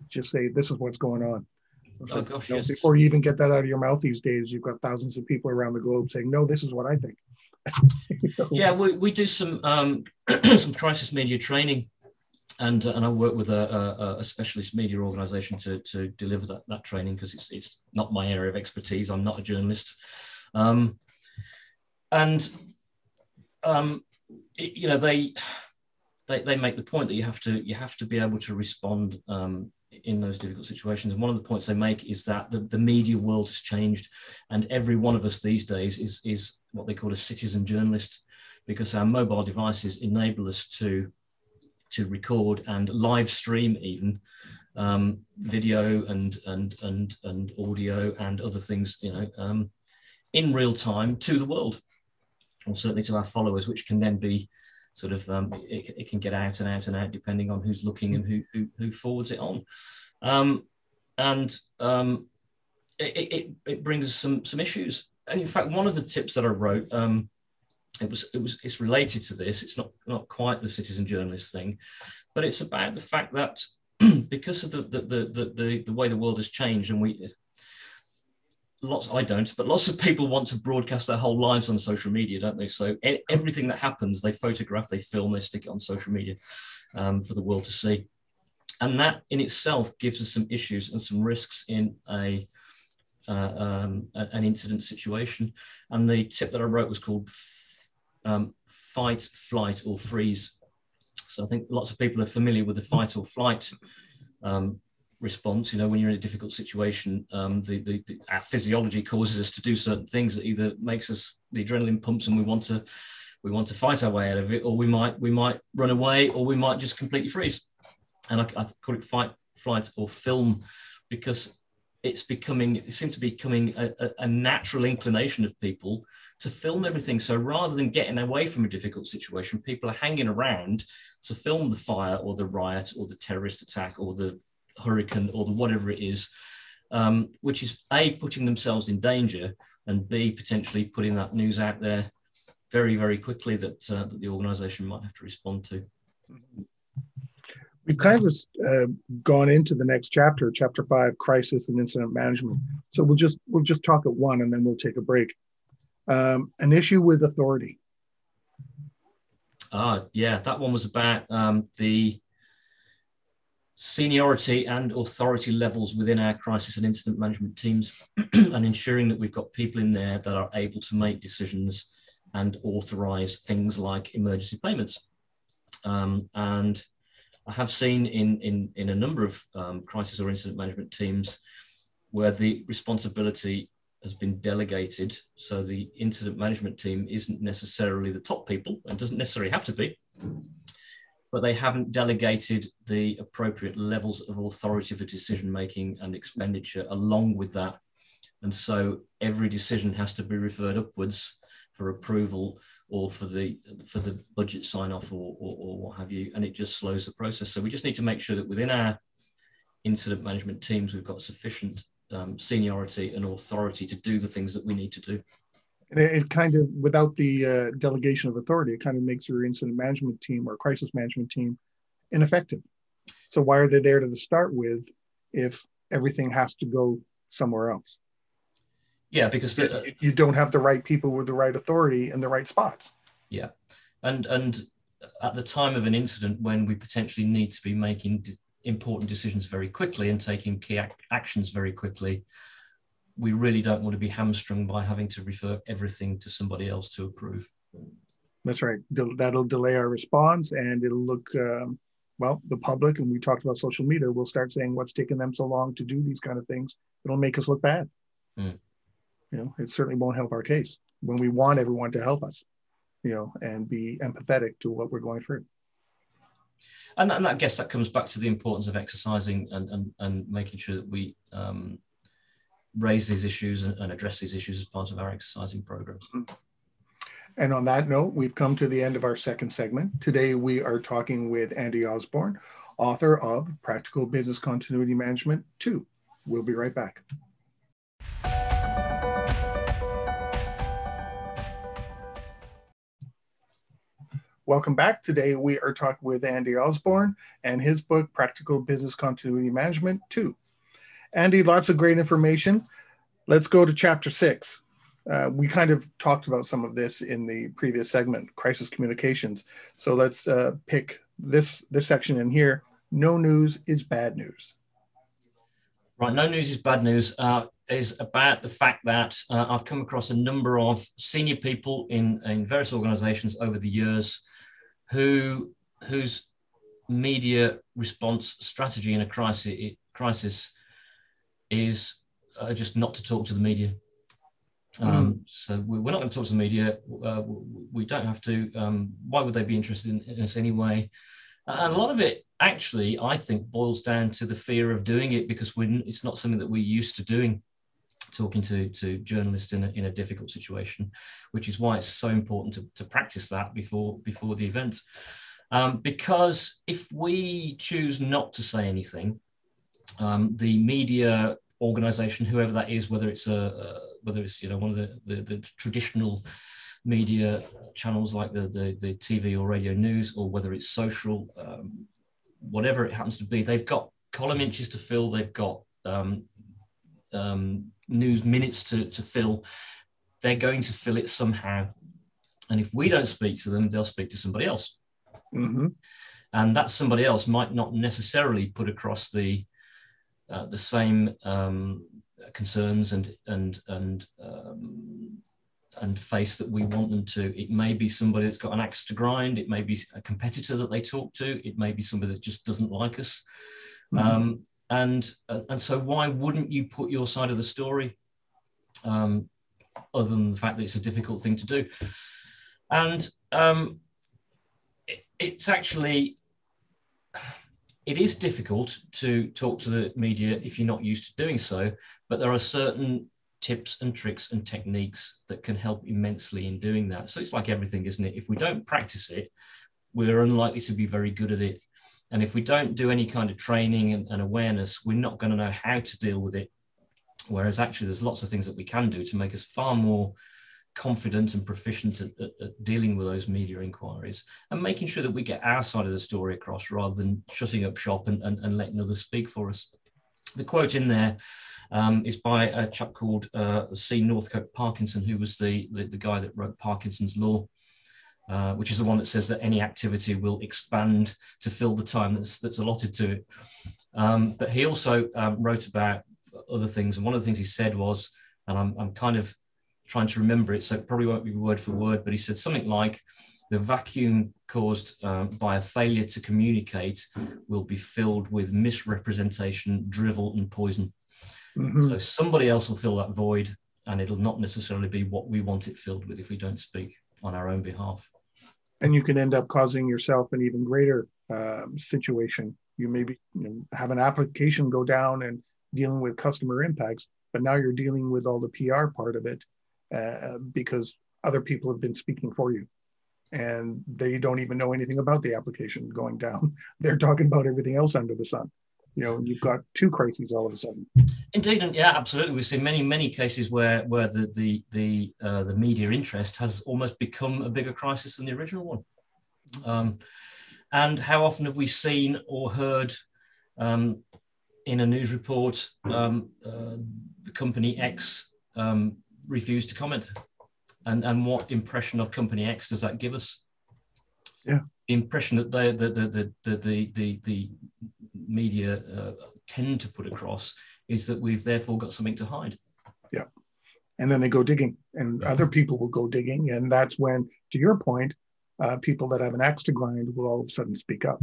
Speaker 1: just say, "This is what's going on."
Speaker 2: Oh gosh, yes.
Speaker 1: Before you even get that out of your mouth these days, you've got thousands of people around the globe saying, "No, this is what I think."
Speaker 2: Yeah, we do some some crisis media training, and I work with a specialist media organisation to deliver that training, because it's not my area of expertise. I'm not a journalist. They make the point that you have to be able to respond in those difficult situations. And one of the points they make is that the media world has changed, and every one of us these days is what they call a citizen journalist, because our mobile devices enable us to record and live stream even video and audio and other things, in real time to the world, or certainly to our followers, which can then be sort of, it can get out and out and out depending on who's looking and who forwards it on. It brings some issues. And in fact, one of the tips that I wrote it's related to this. It's not quite the citizen journalist thing, but it's about the fact that because of the way the world has changed, and I don't, but lots of people want to broadcast their whole lives on social media, don't they? So everything that happens, they photograph, they film, they stick it on social media for the world to see. And that in itself gives us some issues and some risks in an incident situation. And the tip that I wrote was called fight, flight, or freeze. So I think lots of people are familiar with the fight or flight response. You know, when you're in a difficult situation, our physiology causes us to do certain things that either makes us, the adrenaline pumps and we want to fight our way out of it, or we might run away, or we might just completely freeze. And I call it fight, flight, or film, because it seems to be becoming a natural inclination of people to film everything. So rather than getting away from a difficult situation, people are hanging around to film the fire or the riot or the terrorist attack or the hurricane or the whatever it is, which is A, putting themselves in danger, and B, potentially putting that news out there very, very quickly that the organization might have to respond to.
Speaker 1: We've kind of gone into the next chapter, chapter 5, crisis and incident management. So we'll just talk at one, and then we'll take a break. An issue with authority.
Speaker 2: Yeah, that one was about the seniority and authority levels within our crisis and incident management teams, and ensuring that we've got people in there that are able to make decisions and authorize things like emergency payments. And I have seen in a number of crisis or incident management teams where the responsibility has been delegated. So the incident management team isn't necessarily the top people, and doesn't necessarily have to be, but they haven't delegated the appropriate levels of authority for decision-making and expenditure along with that. And so every decision has to be referred upwards for approval, or for the budget sign-off, or what have you, and it just slows the process. So we just need to make sure that within our incident management teams, we've got sufficient seniority and authority to do the things that we need to do.
Speaker 1: It kind of, without the delegation of authority, it kind of makes your incident management team or crisis management team ineffective. So why are they there to start with if everything has to go somewhere else?
Speaker 2: Yeah, because
Speaker 1: you don't have the right people with the right authority in the right spots.
Speaker 2: Yeah, and at the time of an incident, when we potentially need to be making important decisions very quickly and taking key actions very quickly, we really don't want to be hamstrung by having to refer everything to somebody else to approve.
Speaker 1: That's right. That'll delay our response, and it'll look, well, the public, and we talked about social media, will start saying what's taking them so long to do these kind of things. It'll make us look bad. You know, it certainly won't help our case when we want everyone to help us, you know, and be empathetic to what we're going through.
Speaker 2: And I guess that comes back to the importance of exercising and making sure that we raise these issues and address these issues as part of our exercising programs.
Speaker 1: And on that note, we've come to the end of our second segment. Today, we are talking with Andy Osborne, author of Practical Business Continuity Management 2. We'll be right back. Welcome back. Today, we are talking with Andy Osborne and his book, Practical Business Continuity Management 2. Andy, lots of great information. Let's go to chapter 6. We kind of talked about some of this in the previous segment, crisis communications. So let's pick this section in here. No news is bad news.
Speaker 2: Right, no news is bad news is about the fact that I've come across a number of senior people in various organizations over the years whose media response strategy in a crisis is just not to talk to the media. So we're not going to talk to the media. We don't have to. Why would they be interested in us anyway? And a lot of it, actually, I think, boils down to the fear of doing it because it's not something that we're used to doing, talking to journalists in a difficult situation, which is why it's so important to practice that before the event. Because if we choose not to say anything, the media organization, whoever that is, whether it's one of the traditional media channels like the TV or radio news, or whether it's social, whatever it happens to be, they've got column inches to fill, they've got news minutes to fill. They're going to fill it somehow. And if we don't speak to them, they'll speak to somebody else.
Speaker 1: Mm-hmm.
Speaker 2: And that somebody else might not necessarily put across the same concerns and face that we want them to. It may be somebody that's got an axe to grind. It may be a competitor that they talk to. It may be somebody that just doesn't like us. Mm-hmm. And so why wouldn't you put your side of the story, other than the fact that it's a difficult thing to do? And it's actually, it is difficult to talk to the media if you're not used to doing so, but there are certain tips and tricks and techniques that can help immensely in doing that. So it's like everything, isn't it? If we don't practice it, we're unlikely to be very good at it. And if we don't do any kind of training and awareness, we're not going to know how to deal with it. Whereas actually there's lots of things that we can do to make us far more confident and proficient at dealing with those media inquiries and making sure that we get our side of the story across rather than shutting up shop and letting others speak for us. The quote in there is by a chap called C. Northcote Parkinson, who was the guy that wrote Parkinson's Law, which is the one that says that any activity will expand to fill the time that's allotted to it. But he also wrote about other things. And one of the things he said was, and I'm kind of trying to remember it, so it probably won't be word for word, but he said something like, the vacuum caused by a failure to communicate will be filled with misrepresentation, drivel, and poison. Mm-hmm. So somebody else will fill that void, and it'll not necessarily be what we want it filled with if we don't speak on our own behalf.
Speaker 1: And you can end up causing yourself an even greater situation. You maybe have an application go down and dealing with customer impacts, but now you're dealing with all the PR part of it because other people have been speaking for you. And they don't even know anything about the application going down. They're talking about everything else under the sun. You've got two crises all of a sudden. Indeed,
Speaker 2: and yeah, absolutely. We've seen many cases where the media interest has almost become a bigger crisis than the original one. And how often have we seen or heard in a news report the company X refused to comment? And what impression of company X does that give us?
Speaker 1: Yeah,
Speaker 2: the impression that the media tend to put across is that we've therefore got something to hide.
Speaker 1: Yeah, and then they go digging, and other people will go digging, and that's when, to your point, people that have an axe to grind will all of a sudden speak up,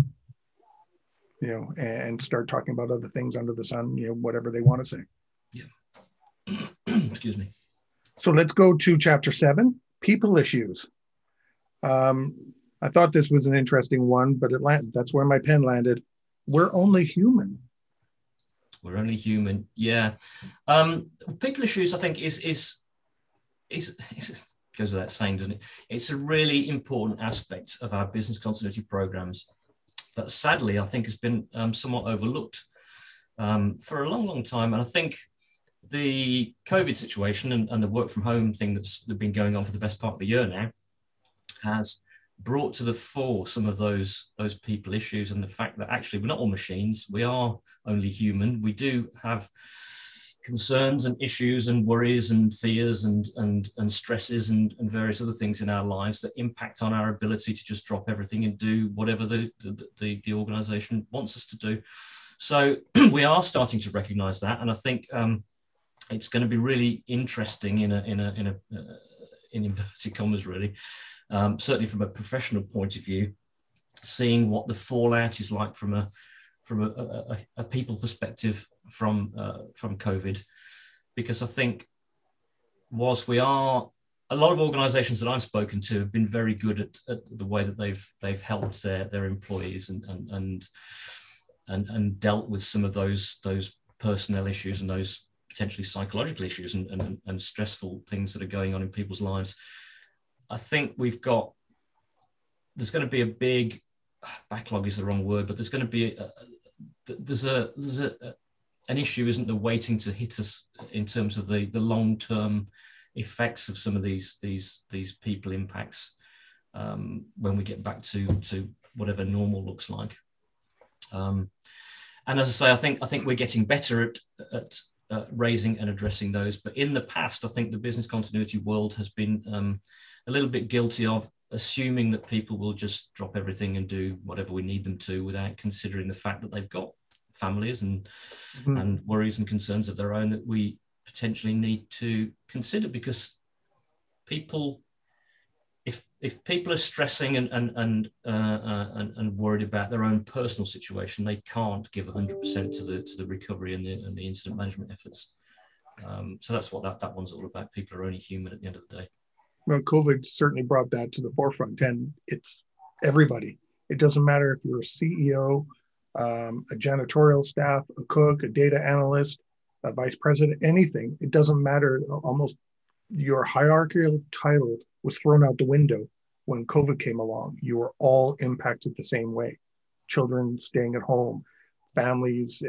Speaker 1: and start talking about other things under the sun, whatever they want to say.
Speaker 2: Yeah. Excuse me.
Speaker 1: So let's go to chapter 7, people issues. I thought this was an interesting one, but that's where my pen landed. We're only human.
Speaker 2: We're only human. Yeah. People issues, I think, is goes without saying, doesn't it? It's a really important aspect of our business continuity programs that sadly, I think, has been somewhat overlooked for a long time. And I think the COVID situation and the work from home thing that's been going on for the best part of a year now has brought to the fore some of those people issues, and the fact that actually we're not all machines, we are only human. We do have concerns and issues and worries and fears and stresses and various other things in our lives that impact on our ability to just drop everything and do whatever the organization wants us to do. So we are starting to recognize that, and I think it's going to be really interesting in inverted commas, really, certainly from a professional point of view, seeing what the fallout is like from a people perspective from COVID, because I think whilst a lot of organisations that I've spoken to have been very good at the way that they've helped their employees and dealt with some of those personnel issues and those potentially psychological issues and stressful things that are going on in people's lives. I think there's going to be a big backlog is the wrong word, but there's going to be an issue, isn't there, waiting to hit us in terms of the long-term effects of some of these people impacts when we get back to whatever normal looks like. And as I say, I think we're getting better at raising and addressing those. But in the past, I think the business continuity world has been a little bit guilty of assuming that people will just drop everything and do whatever we need them to without considering the fact that they've got families and worries and concerns of their own that we potentially need to consider, because people, if people are stressing and worried about their own personal situation, they can't give 100% to the recovery and the incident management efforts. So that's what that one's all about. People are only human at the end of the day.
Speaker 1: Well, COVID certainly brought that to the forefront, and it's everybody. It doesn't matter if you're a CEO, a janitorial staff, a cook, a data analyst, a vice president, anything. It doesn't matter. Almost your hierarchical title was thrown out the window when COVID came along. You were all impacted the same way. Children staying at home, families,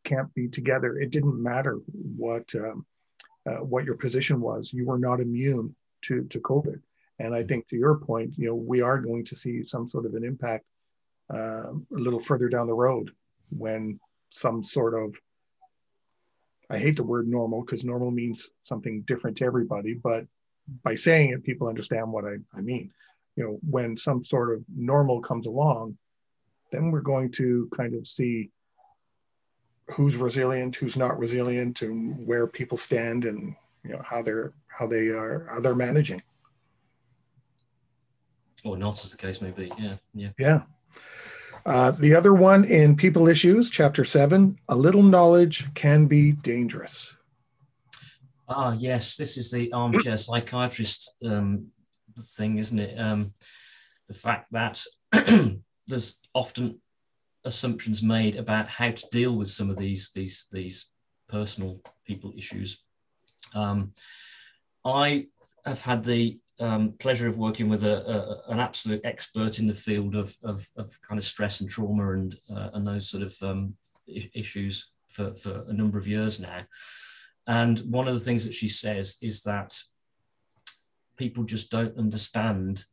Speaker 1: can't be together. It didn't matter what your position was. You were not immune to COVID. And I think to your point, we are going to see some sort of an impact a little further down the road when some sort of, I hate the word normal because normal means something different to everybody, but by saying it, people understand what I mean. When some sort of normal comes along, then we're going to kind of see who's resilient, who's not resilient, and where people stand, and how they're managing.
Speaker 2: Or not, as the case may be.
Speaker 1: Yeah. The other one in People Issues, Chapter 7, a little knowledge can be dangerous.
Speaker 2: Ah, yes, this is the armchair psychiatrist thing, isn't it? The fact that there's often assumptions made about how to deal with some of these personal people issues. I have had the pleasure of working with an absolute expert in the field of kind of stress and trauma and those sort of issues for a number of years now. And one of the things that she says is that people just don't understand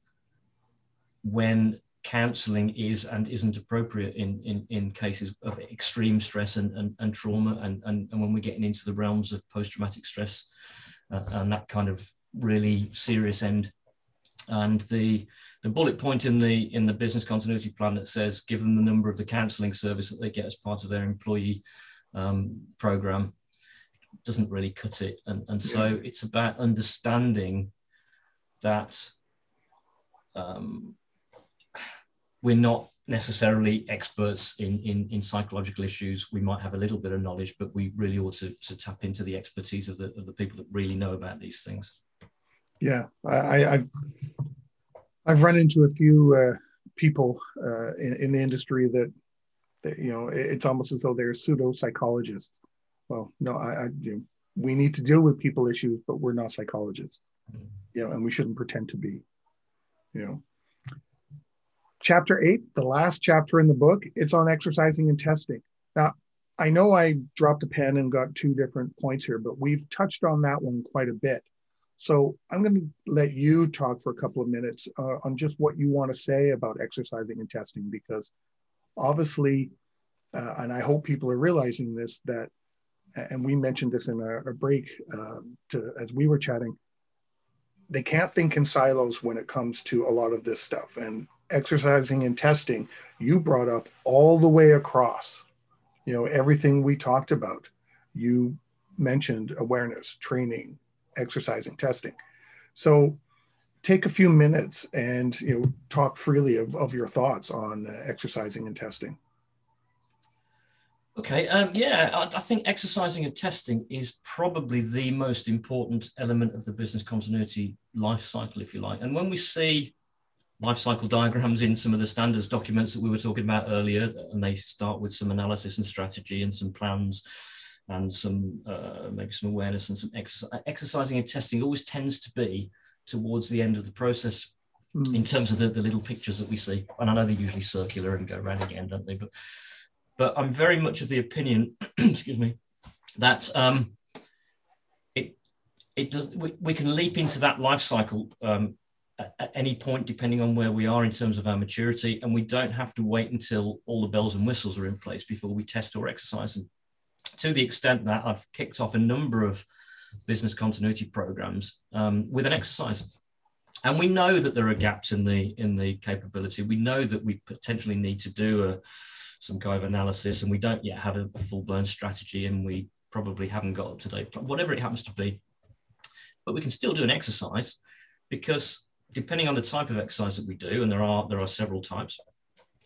Speaker 2: when counselling is and isn't appropriate in cases of extreme stress and trauma, and when we're getting into the realms of post-traumatic stress and that kind of really serious end. And the bullet point in the business continuity plan that says give them the number of the counselling service that they get as part of their employee program doesn't really cut it. And so it's about understanding that we're not necessarily experts in psychological issues. We might have a little bit of knowledge, but we really ought to tap into the expertise of the people that really know about these things.
Speaker 1: Yeah, I've run into a few people in the industry that it's almost as though they're pseudo psychologists. Well, no, we need to deal with people issues, but we're not psychologists, and we shouldn't pretend to be, Chapter 8, the last chapter in the book, it's on exercising and testing. Now, I know I dropped a pen and got two different points here, but we've touched on that one quite a bit. So I'm going to let you talk for a couple of minutes on just what you want to say about exercising and testing, because obviously, and I hope people are realizing this, that, and we mentioned this in a break as we were chatting, they can't think in silos when it comes to a lot of this stuff. And exercising and testing, you brought up all the way across, everything we talked about. You mentioned awareness, training, exercising, testing. So take a few minutes and talk freely of your thoughts on exercising and testing.
Speaker 2: Okay, I think exercising and testing is probably the most important element of the business continuity life cycle, if you like. And when we see life cycle diagrams in some of the standards documents that we were talking about earlier, and they start with some analysis and strategy and some plans and some maybe some awareness and some exercising and testing always tends to be towards the end of the process in terms of the little pictures that we see. And I know they're usually circular and go around again, don't they? But I'm very much of the opinion, excuse me, that it does. We can leap into that life cycle at any point, depending on where we are in terms of our maturity, and we don't have to wait until all the bells and whistles are in place before we test or exercise. And to the extent that I've kicked off a number of business continuity programs with an exercise. And we know that there are gaps in the capability. We know that we potentially need to do some kind of analysis, and we don't yet have a full-blown strategy, and we probably haven't got up-to-date, whatever it happens to be. But we can still do an exercise, because depending on the type of exercise that we do, and there are several types,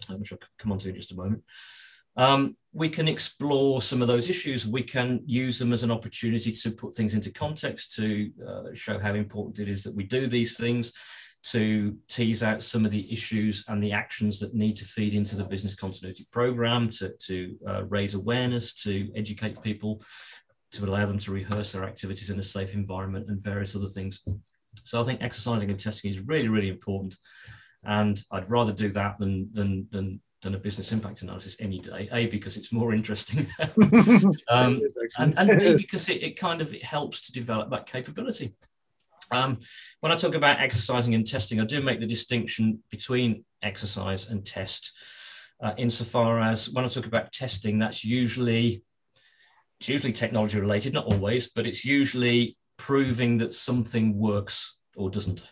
Speaker 2: which I'll come on to in just a moment, we can explore some of those issues. We can use them as an opportunity to put things into context, to show how important it is that we do these things, to tease out some of the issues and the actions that need to feed into the business continuity program, to raise awareness, to educate people, to allow them to rehearse their activities in a safe environment, and various other things. So I think exercising and testing is really, really important. And I'd rather do that than a business impact analysis any day. A, because it's more interesting, and B, because it kind of helps to develop that capability. When I talk about exercising and testing, I do make the distinction between exercise and test, insofar as when I talk about testing, it's usually technology related, not always, but it's usually proving that something works or doesn't.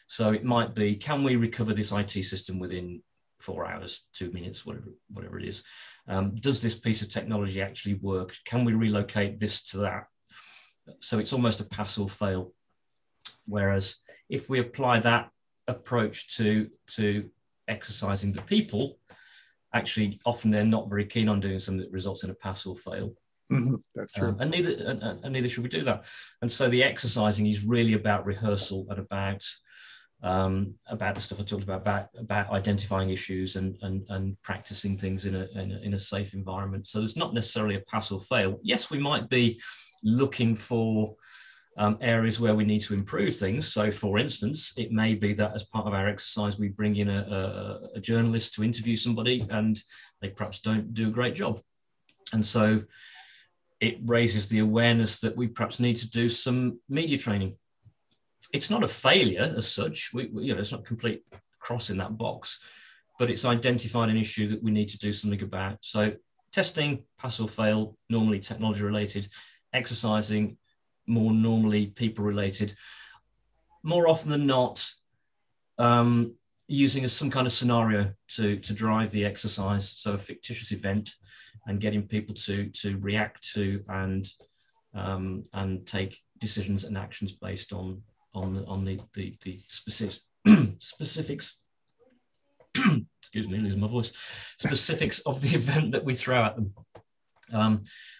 Speaker 2: So it might be, can we recover this IT system within 4 hours, 2 minutes, whatever it is? Does this piece of technology actually work? Can we relocate this to that? So it's almost a pass or fail. Whereas if we apply that approach to exercising the people, actually often they're not very keen on doing something that results in a pass or fail.
Speaker 1: Mm-hmm. That's true.
Speaker 2: And neither should we do that. And so the exercising is really about rehearsal and about the stuff I talked about identifying issues and practicing things in a safe environment. So there's not necessarily a pass or fail. Yes, we might be looking for areas where we need to improve things. So for instance, it may be that as part of our exercise, we bring in a journalist to interview somebody and they perhaps don't do a great job. And so it raises the awareness that we perhaps need to do some media training. It's not a failure as such. It's not complete cross in that box, but it's identified an issue that we need to do something about. So testing, pass or fail, normally technology related. Exercising, more normally people related. More often than not, using some kind of scenario to drive the exercise. So a fictitious event, and getting people to react to and take decisions and actions based on the specifics. Excuse me, losing my voice. Specifics of the event that we throw at them.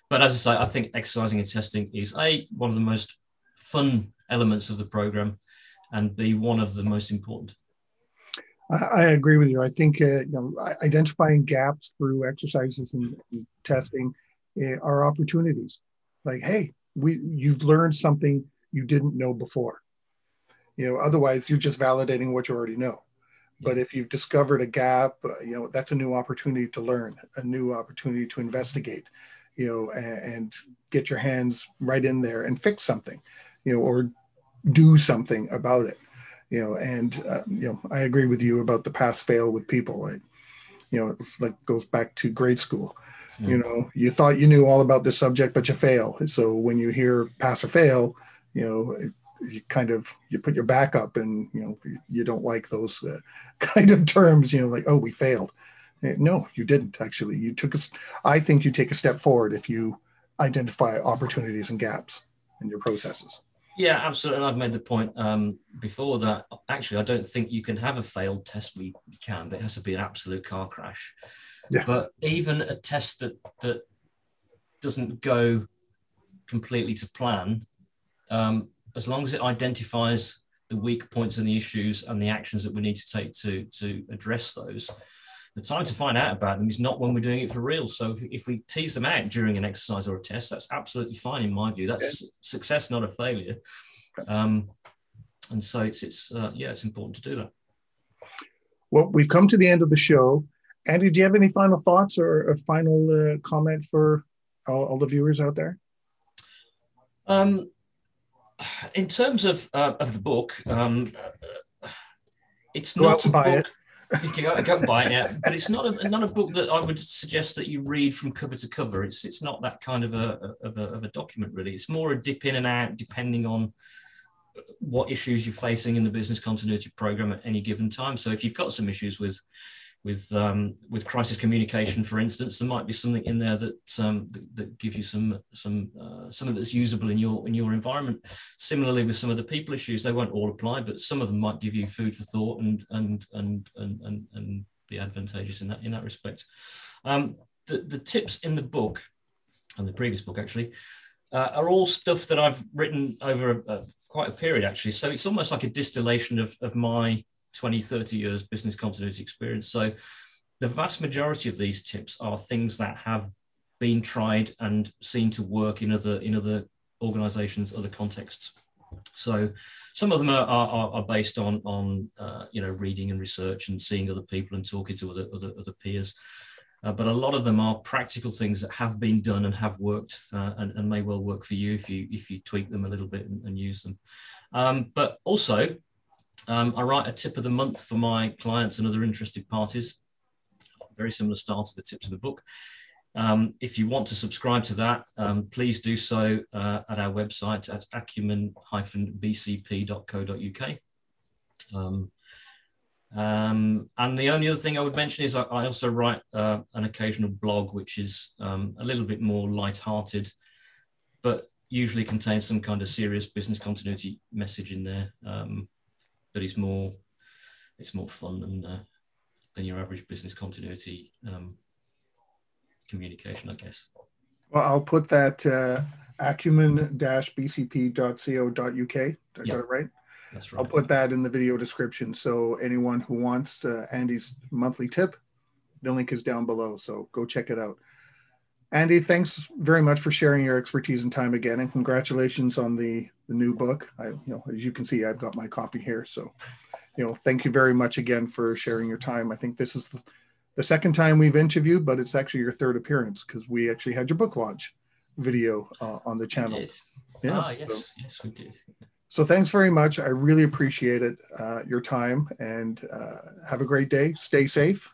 Speaker 2: But as I say, I think exercising and testing is one of the most fun elements of the program, and B, one of the most important.
Speaker 1: I agree with you. I think identifying gaps through exercises and testing are opportunities. Like, hey, you've learned something you didn't know before. Otherwise you're just validating what you already know. But if you've discovered a gap, that's a new opportunity to learn, a new opportunity to investigate, and get your hands right in there and fix something, or do something about it. I agree with you about the pass fail with people. It's like goes back to grade school. You thought you knew all about this subject, but you fail. So when you hear pass or fail, you put your back up, and you don't like those kind of terms. Like, oh, we failed. No, you didn't actually. I think you take a step forward if you identify opportunities and gaps in your processes.
Speaker 2: Yeah, absolutely. And I've made the point before that actually I don't think you can have a failed test. We can, but it has to be an absolute car crash. Yeah. But even a test that doesn't go completely to plan, as long as it identifies the weak points and the issues and the actions that we need to take to address those, the time to find out about them is not when we're doing it for real. So if we tease them out during an exercise or a test, that's absolutely fine in my view. That's success, not a failure. And so it's important to do that.
Speaker 1: Well, we've come to the end of the show. Andy, do you have any final thoughts or a final comment for all the viewers out there?
Speaker 2: in terms of the book, it's
Speaker 1: Go out
Speaker 2: not a
Speaker 1: and buy
Speaker 2: book.
Speaker 1: it.
Speaker 2: You can go and buy it, yeah. But it's not a book that I would suggest that you read from cover to cover. It's not that kind of a document, really. It's more a dip in and out depending on what issues you're facing in the business continuity program at any given time. So if you've got some issues with crisis communication, for instance, there might be something in there that that gives you something that's usable in your environment. Similarly, with some of the people issues, they won't all apply, but some of them might give you food for thought and be advantageous in that respect. The tips in the book, and the previous book actually, are all stuff that I've written over quite a period actually. So it's almost like a distillation of my 20, 30 years business continuity experience. So the vast majority of these tips are things that have been tried and seen to work in other organizations, other contexts. So some of them are based on reading and research and seeing other people and talking to other peers. But a lot of them are practical things that have been done and have worked and may well work for you if you tweak them a little bit and use them. But also, I write a tip of the month for my clients and other interested parties. Very similar style to the tips of the book. If you want to subscribe to that, please do so at our website at acumen-bcp.co.uk. And the only other thing I would mention is I also write an occasional blog, which is a little bit more light-hearted, but usually contains some kind of serious business continuity message in there. But it's more fun than your average business continuity communication, I guess.
Speaker 1: Well, I'll put that acumen-bcp.co.uk. I got it right?
Speaker 2: That's right.
Speaker 1: I'll put that in the video description. So anyone who wants Andy's monthly tip, the link is down below. So go check it out. Andy, thanks very much for sharing your expertise and time again, and congratulations on the new book. As you can see, I've got my copy here. So, thank you very much again for sharing your time. I think this is the second time we've interviewed, but it's actually your third appearance because we actually had your book launch video on the channel.
Speaker 2: Yeah. Yes, we did.
Speaker 1: So thanks very much. I really appreciate it, your time, and have a great day. Stay safe.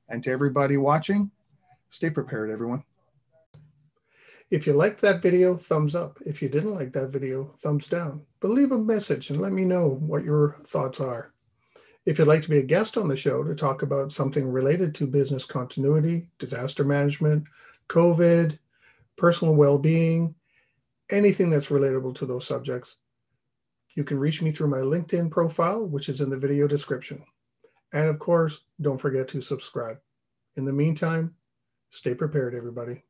Speaker 1: And to everybody watching, stay prepared, everyone. If you liked that video, thumbs up. If you didn't like that video, thumbs down. But leave a message and let me know what your thoughts are. If you'd like to be a guest on the show to talk about something related to business continuity, disaster management, COVID, personal well-being, anything that's relatable to those subjects, you can reach me through my LinkedIn profile, which is in the video description. And of course, don't forget to subscribe. In the meantime, stay prepared, everybody.